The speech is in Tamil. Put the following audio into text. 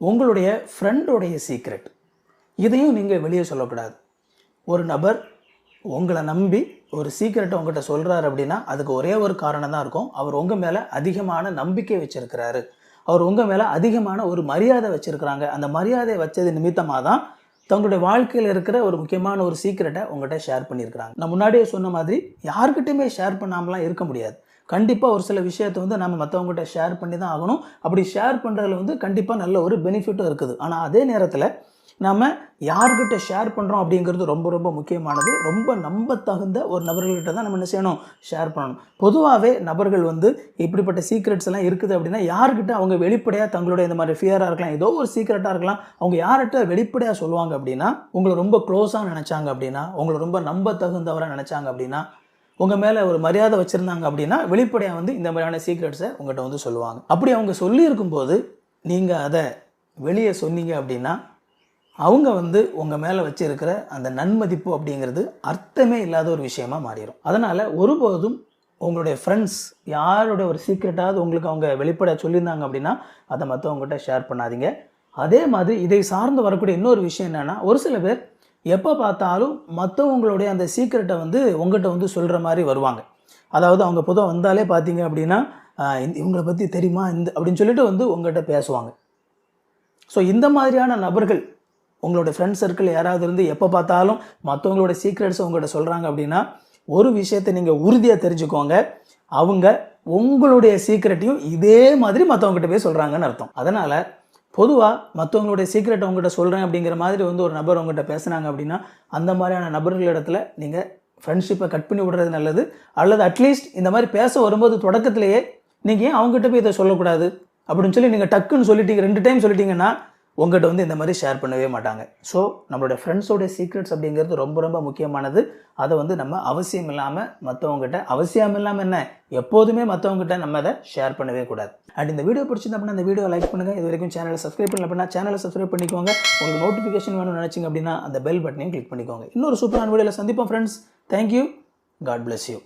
உங்களுடைய ஃப்ரெண்டோடைய சீக்ரெட் இதையும் நீங்கள் வெளியே சொல்லக்கூடாது. ஒரு நபர் உங்களை நம்பி ஒரு சீக்ரெட்டை உங்கள்கிட்ட சொல்கிறாரு அப்படின்னா அதுக்கு ஒரே ஒரு காரணம் தான் இருக்கும். அவர் உங்கள் மேலே அதிகமான நம்பிக்கை வச்சுருக்கிறாரு, அவர் உங்கள் மேலே அதிகமான ஒரு மரியாதை வச்சுருக்கிறாங்க. அந்த மரியாதையை வச்சது நிமித்தமாக தான் தங்களுடைய வாழ்க்கையில் இருக்கிற ஒரு முக்கியமான ஒரு சீக்ரெட்டை உங்கள்கிட்ட ஷேர் பண்ணியிருக்கிறாங்க. நான் முன்னாடியே சொன்ன மாதிரி யார்கிட்டையுமே ஷேர் பண்ணாமலாம் இருக்க முடியாது. கண்டிப்பாக ஒரு சில விஷயத்தை நம்ம மற்றவங்ககிட்ட ஷேர் பண்ணி தான் ஆகணும். அப்படி ஷேர் பண்ணுறதுல கண்டிப்பாக நல்ல ஒரு பெனிஃபிட்டும் இருக்குது. ஆனால் அதே நேரத்தில் நம்ம யார்கிட்ட ஷேர் பண்ணுறோம் அப்படிங்கிறது ரொம்ப ரொம்ப முக்கியமானது. ரொம்ப நம்ப தகுந்த ஒரு நபர்கள்கிட்ட தான் நம்ம என்ன செய்யணும், ஷேர் பண்ணணும். பொதுவாகவே நபர்கள் இப்படிப்பட்ட சீக்ரெட்ஸ் எல்லாம் இருக்குது அப்படின்னா யார்கிட்ட அவங்க வெளிப்படையாக தங்களுடைய இந்த மாதிரி ஃபியராக இருக்கலாம், ஏதோ ஒரு சீக்ரெட்டாக இருக்கலாம், அவங்க யார்கிட்ட வெளிப்படையாக சொல்லுவாங்க அப்படின்னா, உங்களை ரொம்ப க்ளோஸாக நினச்சாங்க அப்படின்னா, உங்களை ரொம்ப நம்ப தகுந்தவராக நினச்சாங்க அப்படின்னா, உங்கள் மேலே ஒரு மரியாதை வச்சுருந்தாங்க அப்படின்னா வெளிப்படையாக இந்த மாதிரியான சீக்ரெட்ஸை உங்கள்கிட்ட சொல்லுவாங்க. அப்படி அவங்க சொல்லியிருக்கும்போது நீங்கள் அதை வெளியே சொன்னீங்க அப்படின்னா அவங்க உங்கள் மேலே வச்சுருக்கிற அந்த நன்மதிப்பு அப்படிங்கிறது அர்த்தமே இல்லாத ஒரு விஷயமாக மாறிடும். அதனால் ஒருபோதும் உங்களுடைய ஃப்ரெண்ட்ஸ் யாரோட ஒரு சீக்ரெட்டாவது உங்களுக்கு அவங்க வெளிப்படையாக சொல்லியிருந்தாங்க அப்படின்னா அதை மற்றவங்ககிட்ட ஷேர் பண்ணாதீங்க. அதே மாதிரி இதை சார்ந்து வரக்கூடிய இன்னொரு விஷயம் என்னென்னா, ஒரு சில பேர் எப்போ பார்த்தாலும் மற்றவங்களுடைய அந்த சீக்ரெட்டை உங்கள்கிட்ட சொல்கிற மாதிரி வருவாங்க. அதாவது அவங்க பொதுவாக வந்தாலே பார்த்தீங்க அப்படின்னா இவங்களை பற்றி தெரியுமா அப்படின்னு சொல்லிட்டு உங்கள்கிட்ட பேசுவாங்க. ஸோ இந்த மாதிரியான நபர்கள் உங்களோட ஃப்ரெண்ட் சர்க்கிள் யாராவது எப்போ பார்த்தாலும் மற்றவங்களோட சீக்ரெட்ஸை உங்கள்கிட்ட சொல்கிறாங்க அப்படின்னா ஒரு விஷயத்தை நீங்கள் உறுதியாக தெரிஞ்சுக்கோங்க, அவங்க உங்களுடைய சீக்ரெட்டையும் இதே மாதிரி மற்றவங்ககிட்ட போய் சொல்கிறாங்கன்னு அர்த்தம். அதனால் பொதுவாக மற்றவங்களுடைய சீக்ரெட்டை உங்கள்கிட்ட சொல்கிறேன் அப்படிங்கிற மாதிரி ஒரு நபர் உங்கள்கிட்ட பேசுனாங்க அப்படின்னா அந்த மாதிரியான நபர்களிடத்தில் நீங்கள் ஃப்ரெண்ட்ஷிப்பை கட் பண்ணி விடுறது நல்லது. அல்லது அட்லீஸ்ட் இந்த மாதிரி பேச வரும்போது தொடக்கத்திலேயே நீங்கள் ஏன் அவங்ககிட்ட போய் இதை சொல்லக்கூடாது அப்படின்னு சொல்லி நீங்கள் டக்குன்னு சொல்லிட்டீங்க, 2 டைம் சொல்லிட்டீங்கன்னா உங்கள்கிட்ட இந்த மாதிரி ஷேர் பண்ணவே மாட்டாங்க. ஸோ நம்மளோட ஃப்ரெண்ட்ஸோடைய சீக்ரெட்ஸ் அப்படிங்கிறது ரொம்ப ரொம்ப முக்கியமானது. அதை நம்ம அவசியம் இல்லாமல் மற்றவங்ககிட்ட, அவசியம் இல்லாமல் என்ன எப்போதுமே மற்றவங்ககிட்ட நம்ம அதை ஷேர் பண்ணவே கூடாது. அண்ட் இந்த வீடியோ பிடிச்சிருந்தா அப்படின்னா இந்த வீடியோ லைக் பண்ணுங்கள். இது வரைக்கும் சேனலை சப்ஸ்கிரைப் பண்ணல அப்படின்னா சேனலை சப்ஸ்கிரைப் பண்ணிக்கோங்க. உங்களுக்கு நோட்டிஃபிகேஷன் வேணும்னு நினச்சிங்க அப்படின்னா அந்த பெல் பட்டனையும் கிளிக் பண்ணிக்கோங்க. இன்னொரு சூப்பரான வீடியோவில் சந்திப்போம் friends. Thank you. God bless you.